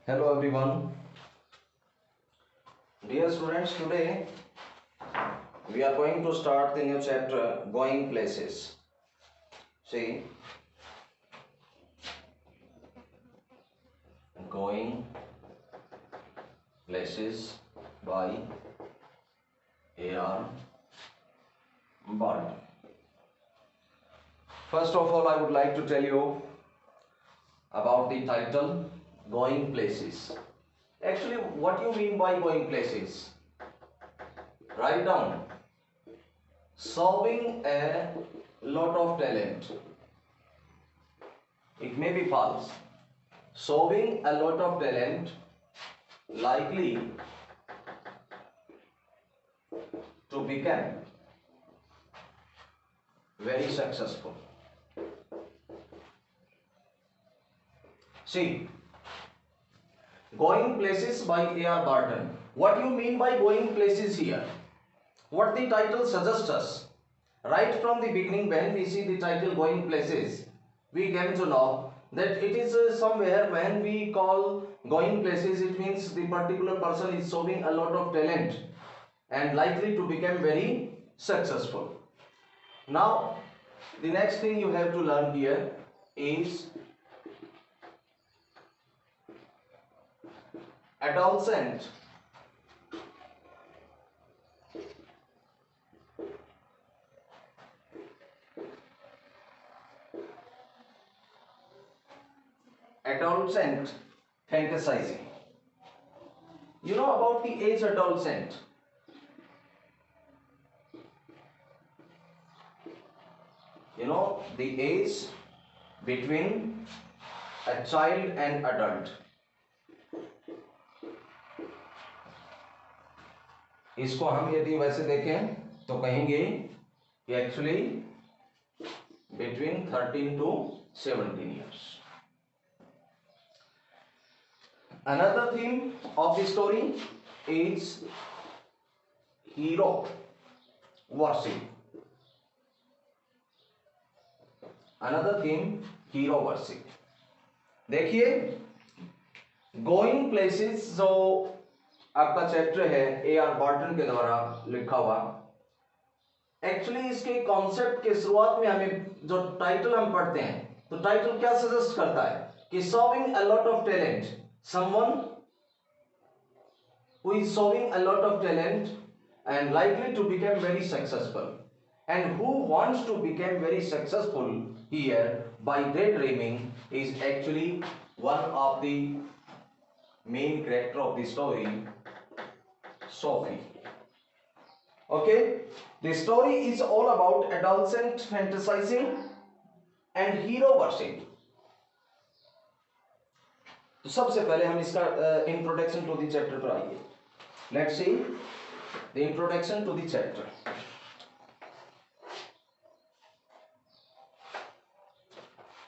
Hello everyone. Dear students, today we are going to start the new chapter Going Places. See, Going Places by A.R. Barton. First of all, I would like to tell you about the title Going Places. Actually, what you mean by going places? Write down solving a lot of talent. It may be false. Showing a lot of talent, likely to become very successful. See, Going Places by A.R. Barton. What you mean by going places here? What the title suggests us? Right from the beginning, when we see the title Going Places, we came to know that it is somewhere when we call going places, it means the particular person is showing a lot of talent and likely to become very successful. Now, the next thing you have to learn here is adolescent. Adolescent fantasizing. You know about the age adolescent? You know the age between a child and adult. इसको हम यदि वैसे देखें तो कहेंगे कि actually between 13 to 17 years. Another theme of the story is hero worship. Another theme, hero worship. देखिए going places जो आपका चैप्टर है A.R. बार्टन के द्वारा लिखा हुआ, एक्चुअली इसके कॉन्सेप्ट के शुरुआत में हमें जो टाइटल हम पढ़ते हैं तो टाइटल क्या सजेस्ट करता है कि showing a lot of talent, someone who is showing a lot of talent and likely to become very successful, and who wants to become very successful here by daydreaming is actually one of the main character of the story, Sophie. Okay, the story is all about adolescent fantasizing and hero worship. तो सबसे पहले हम इसका introduction to the chapter पर आइए. Let's see the introduction to the chapter.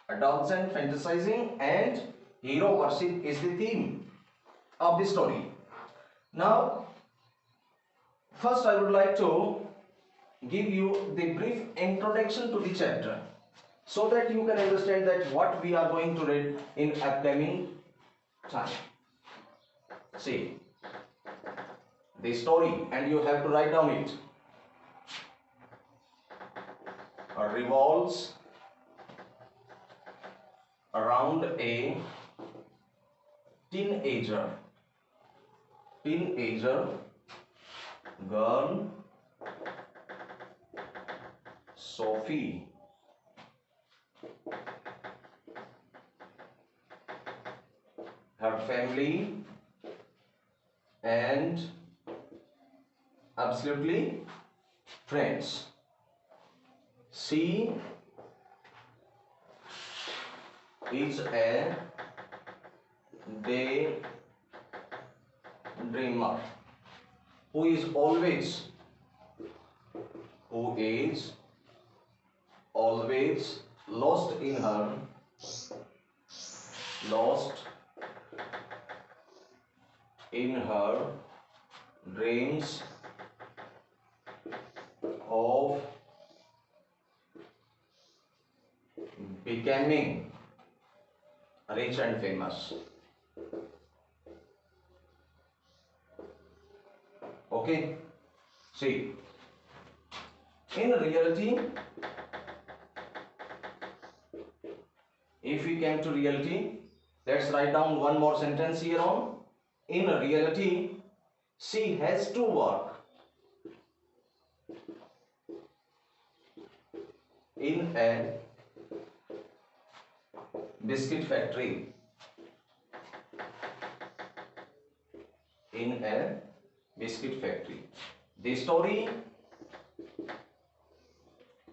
Adolescent fantasizing and hero worship is the theme of the story. Now, first I would like to give you the brief introduction to the chapter so that you can understand that what we are going to read in upcoming time. See the story, and you have to write down it. Revolves around a teenager girl, Sophie. Her family and absolutely friends. She is a daydreamer who is always lost in her dreams of becoming rich and famous. Okay, see, in reality, if we came to reality, let's write down one more sentence here on. In reality, she has to work in a biscuit factory. In a biscuit factory. The story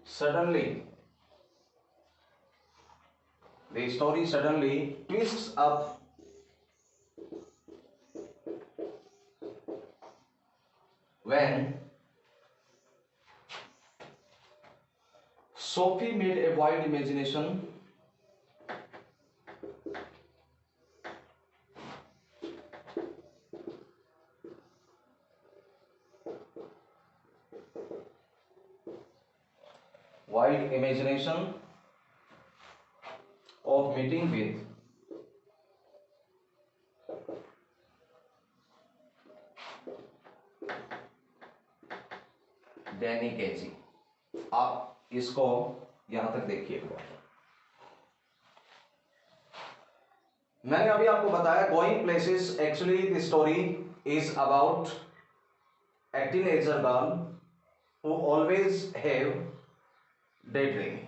suddenly twists up when Sophie made a wild imagination of meeting with Danny Casey. आप इसको यहां तक देखिए। मैंने अभी आपको बताया going places, actually the story is about a teenager girl who always have daydreaming.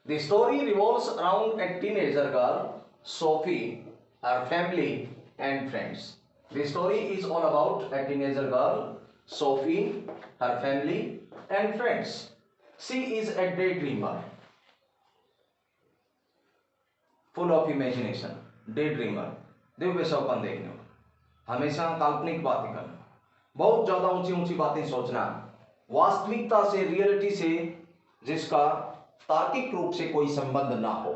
The story revolves around a teenager girl, Sophie, her family and friends. The story is all about a teenager girl, Sophie, her family and friends. She is a daydreamer, full of imagination. Daydreamer, Divya सपन देखने, हमेशा काल्पनिक बातें करना, बहुत ज्यादा ऊंची ऊंची बातें सोचना, वास्तविकता से, रियलिटी से जिसका तार्किक रूप से कोई संबंध ना हो.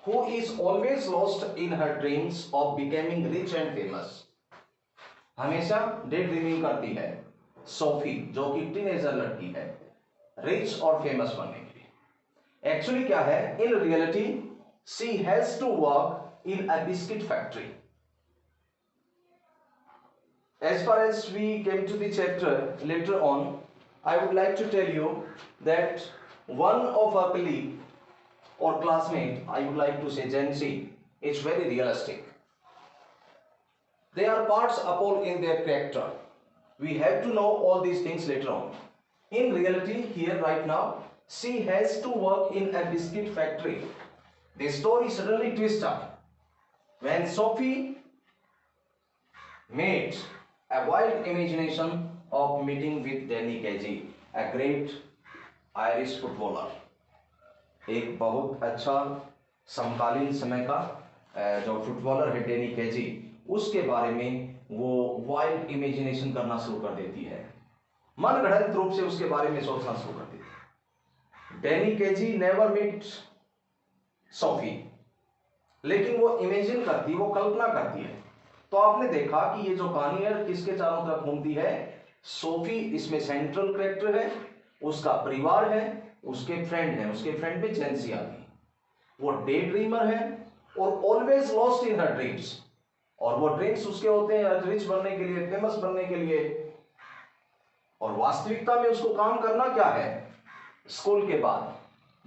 Who is always lost in her dreams of becoming rich and famous. हमेशा डे ड्रीमिंग करती है सोफी, जो कि टीनेजर लड़की है, रिच और फेमस बनने के लिए. एक्चुअली क्या है, in reality she has to work in a biscuit factory. As far as we came to the chapter later on, I would like to tell you that one of our colleague or classmate, I would like to say Gen Z, is very realistic. They are parts upon in their character. We have to know all these things later on. In reality, here right now, she has to work in a biscuit factory. The story suddenly twists up when Sophie made a wild imagination of meeting with Danny Gagey, a great Irish footballer. एक बहुत अच्छा समकालीन समय का जो footballer है डेनी कैजी, उसके बारे में वो वाइल्ड इमेजिनेशन करना शुरू कर देती है, मनगढ़ंत रूप से उसके बारे में सोचना शुरू कर देती है. डेनी कैजी नेवर मीट सोफी, लेकिन वो इमेजिन करती, वो कल्पना करती है. तो आपने देखा कि ये जो कहानी है किसके चारों तरफ घूमती है, सोफी इसमें सेंट्रल कैरेक्टर है, उसका परिवार है, उसके फ्रेंड है, उसके फ्रेंड पे जेंसी आती है. वो डे ड्रीमर है और always lost in her dreams, और वो ड्रीम्स उसके होते हैं रिच बनने के लिए, फेमस बनने के लिए, और वास्तविकता में उसको काम करना क्या है, स्कूल के बाद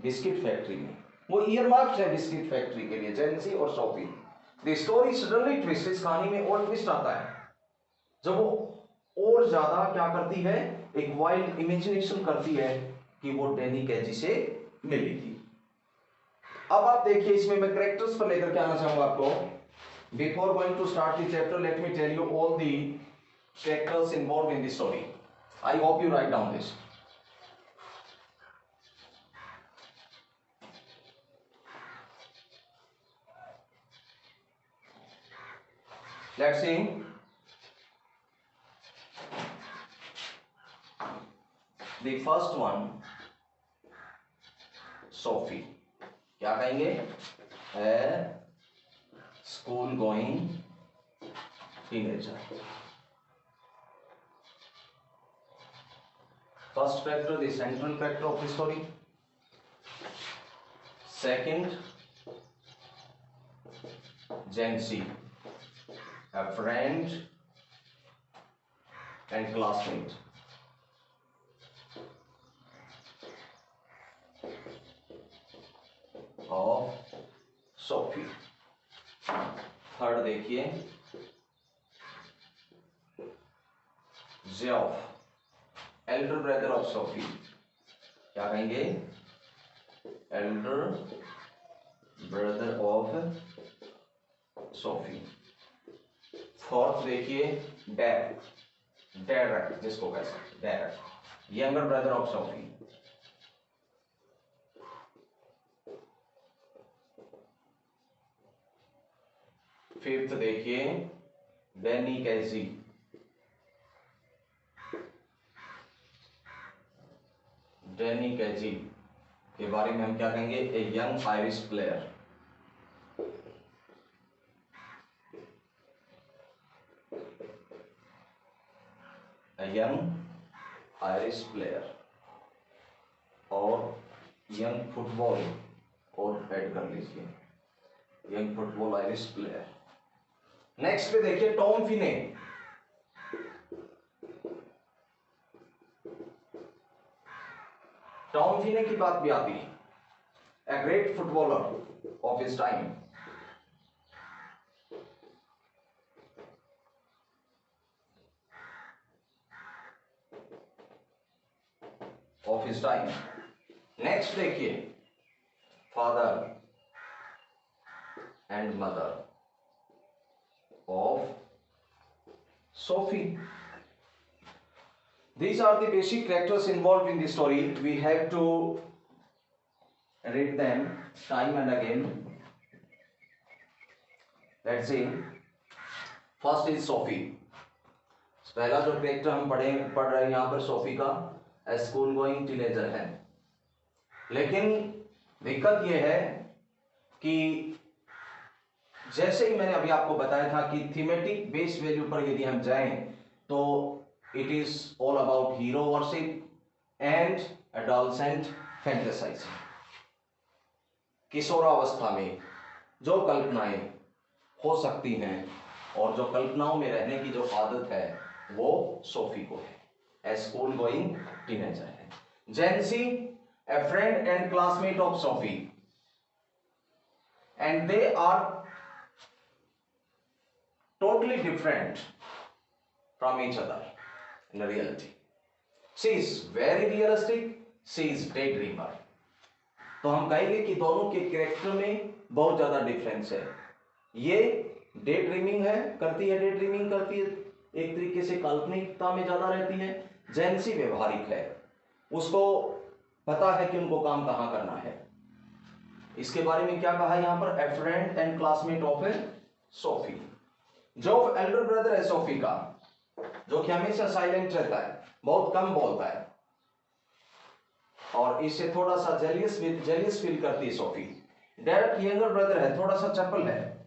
बिस्किट फैक्ट्री में. वो ईयरमार्क्ड है बिस्किट फैक्ट्री के लिए, जेंसी और Sophie. The story suddenly twist, इस कहानी में और ट्विस्ट आता है जब वो और ज्यादा क्या करती है, एक वाइल्ड इमेजिनेशन करती है कि वो डैनी कैजी से मिली थी. अब आप देखिए, इसमें मैं कैरेक्टर्स पर लेकर के आना चाहूंगा आपको. Before going to start the chapter, let me tell you all the characters involve in the story. I hope you write down this. Let's see. The first one, Sophie. क्या कहेंगे, a school going teenager. First character, the central character of the story. Second, Gen Z, a friend and classmate of Sophie. Third देखिए, Geoff, elder brother of Sophie. क्या कहेंगे? Elder brother of Sophie. Fourth देखिए, Derek, जिसको कह सकते Derek, younger brother of Sophie. Fifth देखिए, Danny Casey, के बारे में हम क्या कहेंगे? ए young Irish player. Young Irish player और यंग फुटबॉल, और ऐड कर लीजिए young football Irish player. Next पे देखिए, टॉम फिने. टॉम फिने की बात भी आती है. A great footballer of his time. Next देखिए, father and mother of Sophie. These are the basic characters involved in the story. We have to read them time and again. Let's see. First is Sophie. पहला जो character हम पढ़ रहे हैं यहाँ पर Sophie का, स्कूल गोइंग टीनेजर है. लेकिन दिक्कत यह है कि जैसे ही मैंने अभी आपको बताया था कि थीमेटिक बेस वैल्यू पर यदि हम जाएं तो it is all about hero worship and adolescent fantasising. किशोरावस्था में जो कल्पनाएं हो सकती हैं और जो कल्पनाओं में रहने की जो आदत है वो सोफी को है. ए स्कूल गोइंग टीनेजर है. Jansie, a friend and classmate of Sophie, and they are totally different from each other in reality. She is very realistic, she is daydreamer. तो हम कहेंगे कि दोनों के कैरेक्टर में बहुत ज्यादा डिफरेंस है. ये डे ड्रीमिंग करती है, एक तरीके से काल्पनिकता में ज्यादा रहती है. जेंसी व्यवहारिक है, उसको पता है कि उनको काम कहां करना है. इसके बारे में क्या कहा यहां पर? ए friend and classmate of Sophie. Geoff Elder brother है सोफी का, जो कि हमेशा साइलेंट रहता है, बहुत कम बोलता है और इससे थोड़ा सा जेलियस फील करती है सोफी. डेरेक यंगर ब्रदर है, थोड़ा सा चपल है,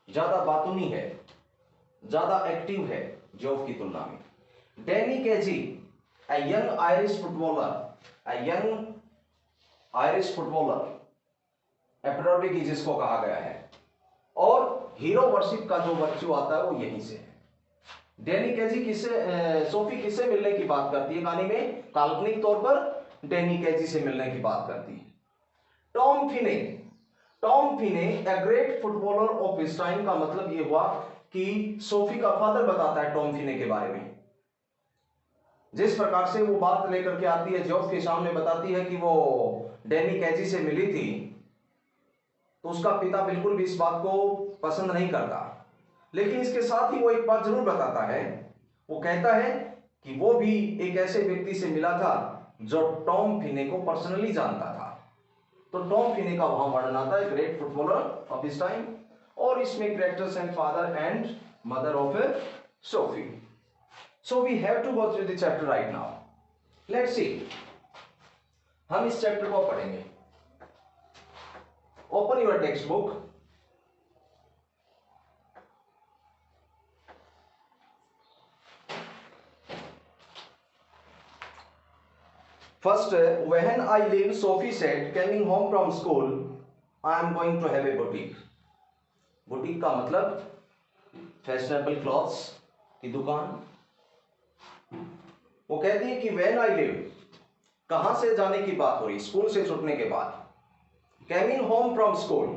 ज्यादा बातूनी है, ज्यादा एक्टिव है जोफ की तुलना में. Danny Casey, a young Irish footballer, a prodigy जिसको कहा गया है, और हीरो वर्शिप का जो वर्च्यू आता है वो यहीं से है. डैनी केजी सोफी किससे मिलने की बात करती है कहानी में? काल्पनिक तौर पर डैनी केजी से मिलने की बात करती है. Tom Finney, a great footballer of his time का मतलब ये हुआ कि सोफी का फादर बताता है टॉम फिने के बारे में. जिस प्रकार से वो बात लेकर के आती है, जॉफ के सामने बताती है कि वो डैनी केजी से मिली थी, तो उसका पिता बिल्कुल भी इस बात को पसंद नहीं करता. लेकिन इसके साथ ही वो एक बात जरूर बताता है. वो कहता है कि वो भी एक ऐसे व्यक्ति से मिला था जो टॉम फिने को पर्सनली जानता था. तो टॉम फिने का वहां वर्णन आता है, great footballer of his time, और इसमें characters and father and mother of Sophie. So we have to go through the chapter right now. Let's see, हम इस चैप्टर को पढ़ेंगे. Open your textbook. First, when I leave, Sophie said, coming home from school, I am going to have a boutique. Boutique का मतलब fashionable clothes की दुकान, वो कहती है कि व्हेन आई लिव, कहां से जाने की बात हो रही, स्कूल से छूटने के बाद। Coming home from school,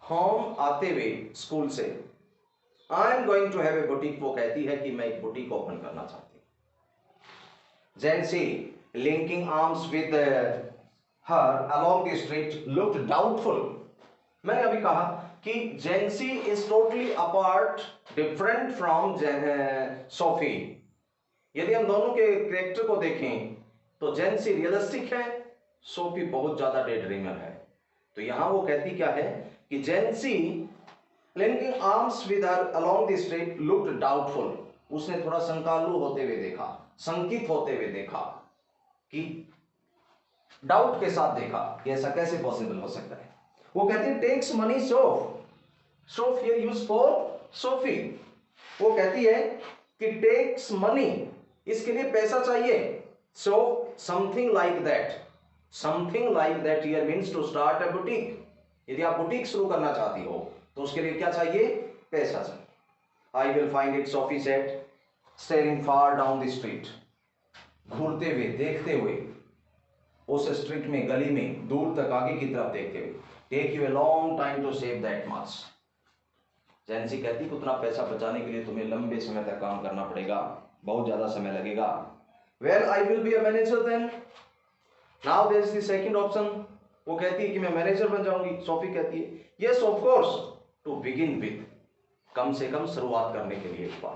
home आते हुए स्कूल से। I am going to have a boutique, वो कहती है कि मैं एक बुटीक ओपन करना चाहती हूं। Jansie linking arms with her along the street looked doubtful. मैंने अभी कहा कि Jansie is totally apart, different from Sophie. यदि हम दोनों के कैरेक्टर को देखें तो जेंसी रियलिस्टिक है, सोफी बहुत ज्यादा डे ड्रीमर है। तो यहां वो कहती क्या है कि Jansie linking arms with her along the street looked doubtful, उसने थोड़ा शंकालु होते हुए देखा, शंकित होते हुए देखा, कि डाउट के साथ देखा कि ऐसा कैसे पॉसिबल हो सकता है। वो कहती है takes money Soph, Soph here use for Sophie. वो कहती है कि टेक्स मनी, इसके लिए पैसा चाहिए। So something like that, something like that here means to start a boutique. यदि आप बुटीक शुरू करना चाहती हो तो उसके लिए क्या चाहिए, पैसा चाहिए। I will find it, Sophie said, staring far down the street, घूरते हुए, देखते हुए उस स्ट्रीट में, गली में, दूर तक आगे की तरफ देखते हुए। Take you a long time to save that much. Jansie कहती कि उतना पैसा बचाने के लिए तुम्हें लंबे समय तक काम करना पड़ेगा, बहुत ज्यादा समय लगेगा। Well I will be a manager then, now there is the second option. वो कहती है कि मैं मैनेजर बन जाऊंगी। सोफी कहती है yes of course, to begin with, कम से कम शुरुआत करने के लिए एक बार,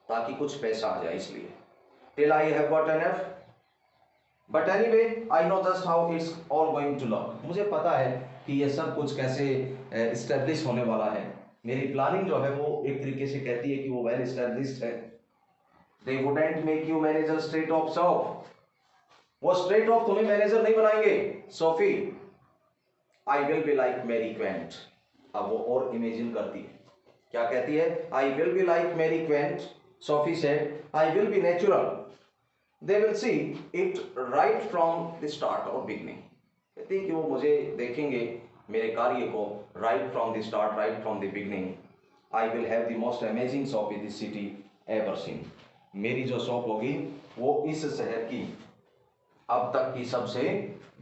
ताकि कुछ पैसा आ जाए इसलिए। Till I have got enough, but anyway I know just how it's all going to look. मुझे पता है कि ये सब कुछ कैसे एस्टेब्लिश होने वाला है। मेरी प्लानिंग जो है वो एक तरीके से कहती है कि वो वेल एस्टेब्लिश्ड है। They wouldn't make you manager straight off Soph, वो स्ट्रेट ऑफ तुम्हें मैनेजर नहीं बनाएंगे Sophie. I will be like Mary Quant, अब वो और इमेजिन करती है, क्या कहती है, I will be like Mary Quant, Sophie said, I will be natural, they will see it right from the start और बिगनिंग। कहती है कि वो मुझे देखेंगे, मेरे कार्य को, right from the start, right from the beginning. I will have the most amazing shop in the city ever seen, मेरी जो शॉप होगी वो इस शहर की अब तक की सबसे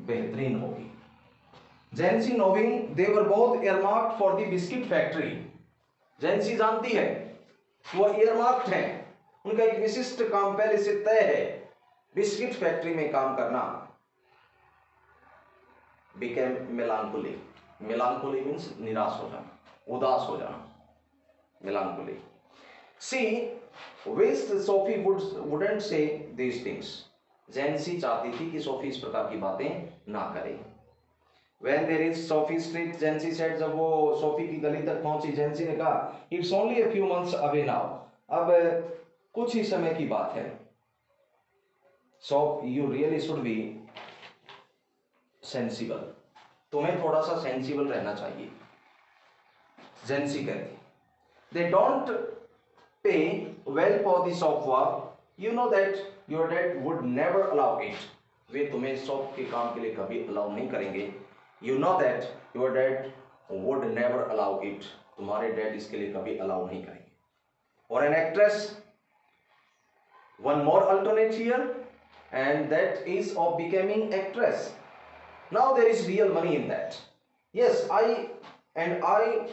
बेहतरीन होगी। Jansie knowing they were both earmarked for the biscuit factory, Jansie जानती है वो earmarked है, उनका एक विशिष्ट काम पहले से तय है, बिस्किट फैक्ट्री में काम करना। became melancholy, melancholy means निराश हो जाना, उदास हो जाना, melancholy। She wished Sophie wouldn't say these things, जेंसी चाहती थी कि सोफी इस प्रकार की बातें ना करे। When there is Sophie Street, जेंसी said, जब वो सोफी की गली तक पहुंची, जेंसी ने कहा It's only a few months away now, अब कुछ ही समय की बात है। So you really should be sensible, तुम्हें थोड़ा सा सेंसिबल रहना चाहिए। जेंसी कहती They don't pay well for the shop work, you know that your dad would never allow it, वे तुम्हें शॉप के काम के लिए कभी अलाउ नहीं करेंगे। You know that your dad would never allow it, तुम्हारे डैड इसके लिए कभी अलाउ नहीं करेंगे। और an actress, one more alternate here, and that is of becoming actress. Now there is real money in that. Yes, I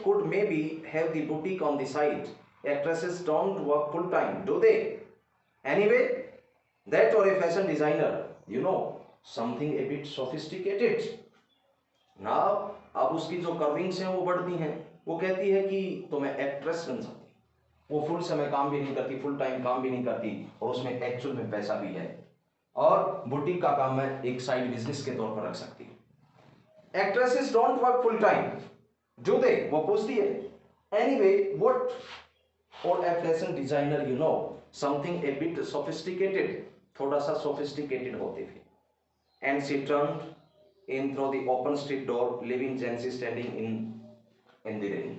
could maybe have the boutique on the side. Actresses don't work full time, do they? Anyway, that or a fashion designer, you know, something a bit sophisticated. Now, अब उसकी जो कर्विंग्स हैं वो बढ़ती हैं। वो कहती है कि तो मैं एक्ट्रेस बन सकती, वो फुल समय काम भी नहीं करती, फुल टाइम काम भी नहीं करती, और उसमें एक्चुअल में पैसा भी है, और बुटीक का काम मैं एक साइड बिजनेस के तौर पर रख सकती हूँ। Actresses don't work full time, do they? वो पूछती है। Anyway, what or a fashion designer, you know, something a bit sophisticated, थोड़ा सा sophisticated होते थे। And she turned in through the open street door, leaving Jency standing in the rain.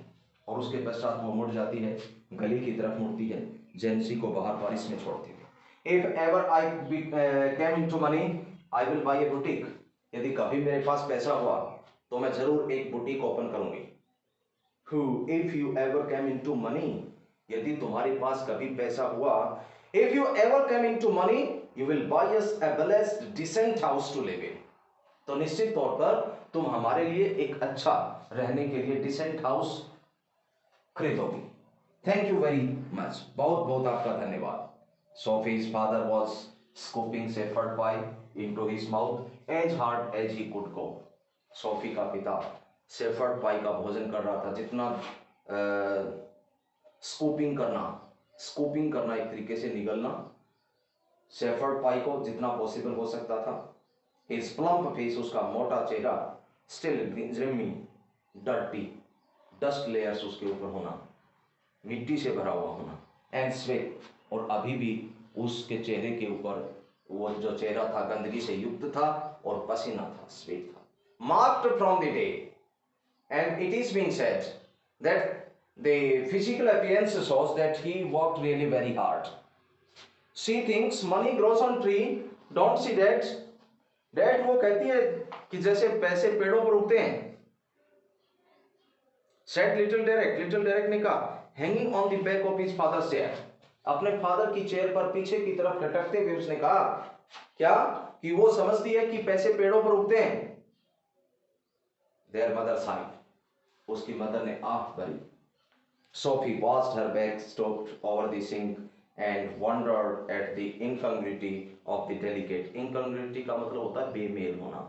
और उसके पश्चात वो मुड़ जाती है, गली की तरफ मुड़ती है, जेंसी को बाहर बारिश में छोड़ती है। If ever I came into money, I will buy a boutique. यदि कभी मेरे पास पैसा हुआ तो मैं जरूर एक बुटीक ओपन करूंगी। Who, if you ever came into money, यदि तुम्हारे पास कभी पैसा हुआ, If you ever come into money, you will buy us a blessed, decent house to live in. तो निश्चित तौर पर तुम हमारे लिए एक अच्छा रहने के लिए डिसेंट हाउस खरीदोगी. Thank you very much. बहुत बहुत आपका धन्यवाद. Sophie's father was scooping shepherd pie into his mouth as hard as he could go. Sophie का पिता शेफर्ड पाई का भोजन कर रहा था. जितना स्कूपिंग करना एक तरीके से निगलना शेफर्ड पाई को जितना पॉसिबल हो सकता था. His plump face, उसका मोटा चेहरा, still grimy, dirty, dust layers उसके ऊपर होना, मिट्टी से भरा हुआ होना, and sweat, और अभी भी उसके चेहरे के ऊपर वो जो चेहरा था गंदगी से युक्त था और पसीना था, स्वेट था. Marked from the day, and it is being said that the physical appearance shows that he worked really very hard. She thinks money grows on tree. Don't see that. That वो कहती है कि जैसे पैसे पेड़ों पर उगते हैं. Said little Derek ने कहा, hanging on the back of his father's chair. अपने फादर की चेयर पर पीछे की तरफ लटकते हुए उसने कहा क्या कि वो समझती है कि पैसे पेड़ों पर उगते हैं. Their mother sighed. उसकी मदर ने आह भरी. Sophie watched her bag stooped over the sink and wondered at the incongruity of the delicate. Incongruity का मतलब होता है बेमेल होना.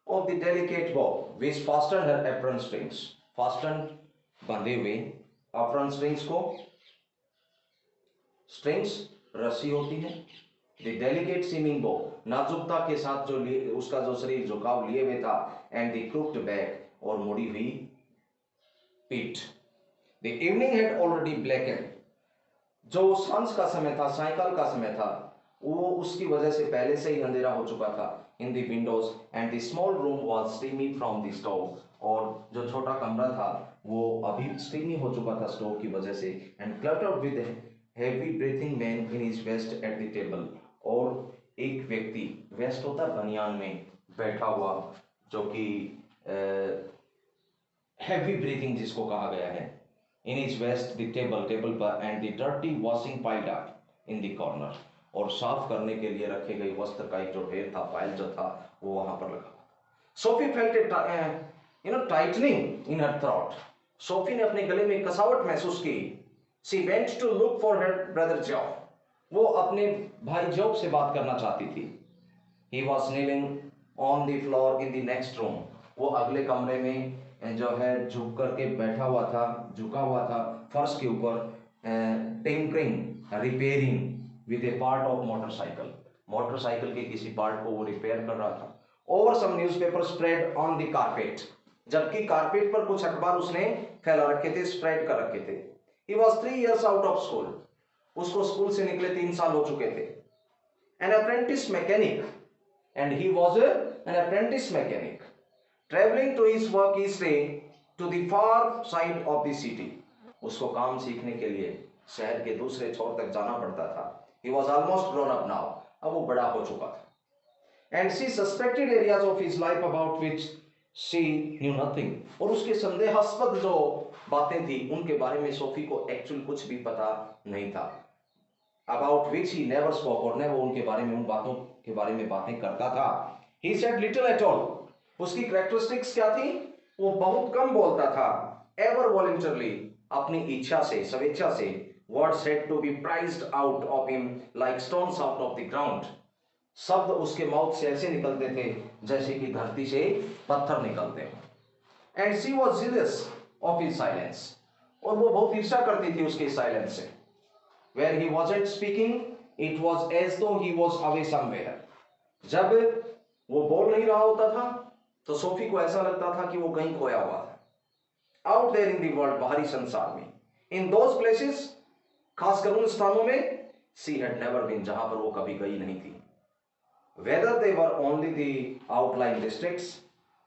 Of the delicate bow which fastened her apron strings. Fastened बंधे हुए apron strings को. Strings रस्सी होती है. The delicate seeming bow नाजुकता के साथ जो उसका जो शरीर झुकाव लिए हुए था. And the crooked back और मुड़ी हुई पीठ. The evening had already blackened. जो सांझ का समय था, सायंकाल का समय था, वो उसकी वजह से पहले से ही अंधेरा हो चुका था. In the windows and the small room was steamy from the stove. और जो छोटा कमरा था वो अभी steamy हो चुका था स्टोव की वजह से. And cluttered with a heavy breathing man in his vest at the table. और एक व्यक्ति वेस्ट होता है बनियान में बैठा हुआ जो कि heavy breathing जिसको कहा गया है. In his vest the table पर and the dirty washing piled up in the corner. और साफ करने के लिए रखे गए वस्त्र का एक जो ढेर था, पाइल जो था वो वहां पर लगा. Sophie felt a tightening in her throat. Sophie ने अपने गले में कसावट महसूस की. She went to look for her brother Job. वो अपने भाई जॉब से बात करना चाहती थी. He was kneeling on the floor in the next room. वो अगले कमरे में जो है झुक करके बैठा हुआ था, झुका हुआ था फर्श के ऊपर. Tinkering repairing with a part of motorcycle के किसी पार्ट को वो रिपेयर कर रहा था. Over some newspaper spread on the carpet. जबकि कारपेट पर कुछ अखबार उसने फैला रखे थे, स्प्रेड कर रखे थे. He was 3 years out of school. उसको स्कूल से निकले 3 साल हो चुके थे. An apprentice mechanic, and he was an apprentice mechanic. Traveling to his work each day to the far side of the city. उसको काम सीखने के लिए शहर के दूसरे छोर तक जाना पड़ता था. He was almost grown up now. अब वो बड़ा हो चुका था. And she suspected areas of his life about which she knew nothing. और उसके संदेहास्पद जो बातें थी उनके बारे में सोफी को एक्चुअल कुछ भी पता नहीं था. About which he never spoke, और न वो उनके बारे में उन बातों के बारे में बातें करता था. He said little at all. उसकी कैरेक्टरिस्टिक्स क्या थी? वो बहुत कम बोलता था. Ever voluntarily, अपनी इच्छा से, स्वेच्छा से. Words had to be prized out of him like stones out of the ground. शब्द उसके माउथ से ऐसे निकलते थे जैसे कि धरती से पत्थर निकलते हैं. And she was jealous of his silence. और वो बहुत ईर्ष्या करती थी उसके साइलेंस से. When he wasn't speaking, it was as though he was away somewhere. जब वो बोल नहीं रहा होता था तो सोफी को ऐसा लगता था कि वो कहीं खोया हुआ था. Out there in the world, बाहरी संसार में. In those places, खासकर उन स्थानों में, she had never been, जहां पर वो कभी गई नहीं थी. Whether they were only the outlying districts,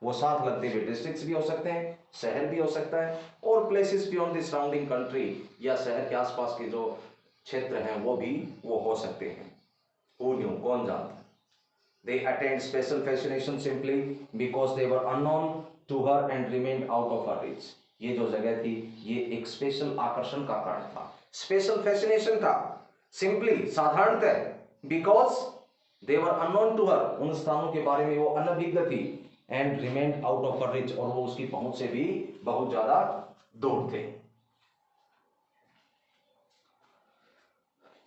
वो साथ लगते हुए डिस्ट्रिक्ट्स भी हो सकते हैं, शहर भी हो सकता है, और places beyond the surrounding country, या शहर के आसपास के जो क्षेत्र हैं वो हो सकते हैं. Who knew? कौन जानता. They attained special fascination simply because they were unknown to her and remained out of her reach. ये जो जगह थी ये एक स्पेशल आकर्षण का कारण था. स्पेशल फैसिनेशन था सिंपली, साधारणतः, because they were unknown to her, उन स्थानों के बारे में वो अनभिज्ञ थी, and remained out of her reach, और वो उसकी पहुंच से भी बहुत ज्यादा दूर थे.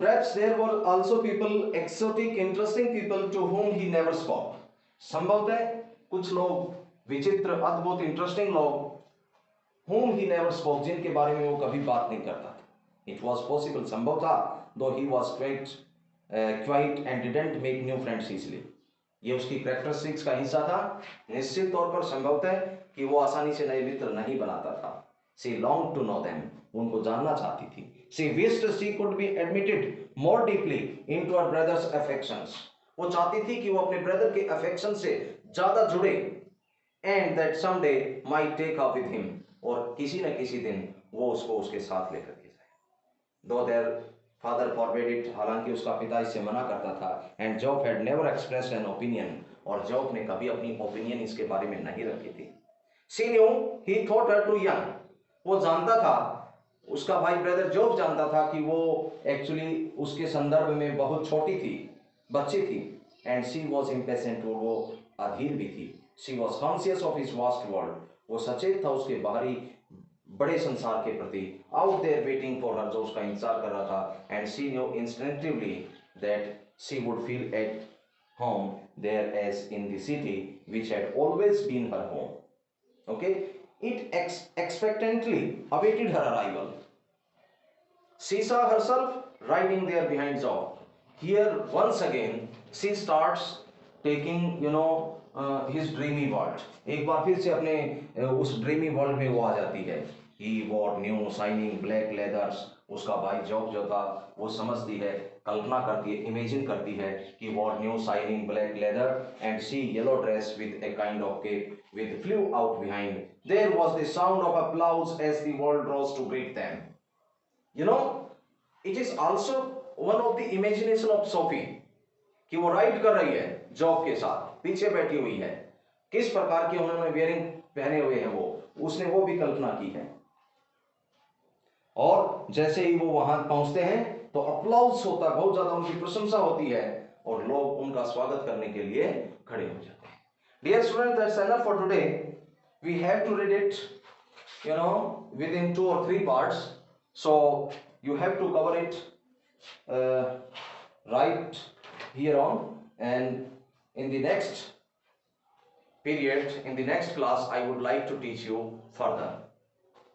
Perhaps there were also people, exotic, interesting people to whom he never spoke. संभवतः कुछ लोग, विचित्र, अद्भुत, इंटरेस्टिंग लोग, whom he never spoke, जिनके बारे में वो कभी बात नहीं करता था. It was possible, संभव था, though he was quite and didn't make new friends easily. ये उसकी characteristics का हिस्सा था. निश्चित तौर पर संभवतः कि वो आसानी से नए मित्र नहीं बनाता था. She longed to know them. उनको जानना चाहती थी. She wished she could be admitted more deeply into her brother's affections. वो चाहती थी कि वो अपने ब्रदर के affection से ज्यादा जुड़े, and that someday might take her with him. और किसी न किसी दिन वो उसको उसके साथ लेकर के जाए. Though their father forbade it, हालांकि उसका पिता इससे मना करता था, and Job had never expressed an opinion, और जॉब ने कभी अपनी ओपिनियन इसके बारे में नहीं रखी थी. She knew he thought her too young. वो जानता था, उसका भाई ब्रदर जॉब जानता था कि वो एक्चुअली उसके संदर्भ में बहुत छोटी थी, बच्ची थी, एंड शी वॉज इम्पेशेंट, वो अधीर भी थी. She was conscious of his vast world, वो सचेत था उसके बाहरी बड़े संसार के प्रति, out there waiting for her, जो उसका इंतजार कर रहा था, and she knew instinctively that she would feel at home there as in the city which had always been her home. Okay, it expectantly awaited her arrival. She saw herself riding there behind Job. Here once again she starts taking his dreamy world. एक बार फिर से अपने उस dreamy world में वो आ जाती है. He wore new shining black leathers. उसका भाई जॉब जो था वो समझती है, कल्पना करती है, इमेजिन करती है कि wore new shining black leather and see yellow dress with a kind of cape with flew out behind. There was the sound of applause as the world rose to greet them. You know, it is also one of the imagination of Sophie कि वो ride कर रही है job के साथ, पीछे बैठी हुई है, किस प्रकार के उन्होंने वेयरिंग पहने हुए हैं, वो उसने वो भी कल्पना की है. और जैसे ही वो वहां पहुंचते हैं तो अप्लॉज होता है, बहुत ज्यादा उनकी प्रशंसा होती है और लोग उनका स्वागत करने के लिए खड़े हो जाते हैं. Dear student, that's enough for today. We have to read it within 2 or 3 parts, so you have to cover it right here on, and in the next period, in the next class, I would like to teach you further.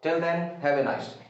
Till then, have a nice day.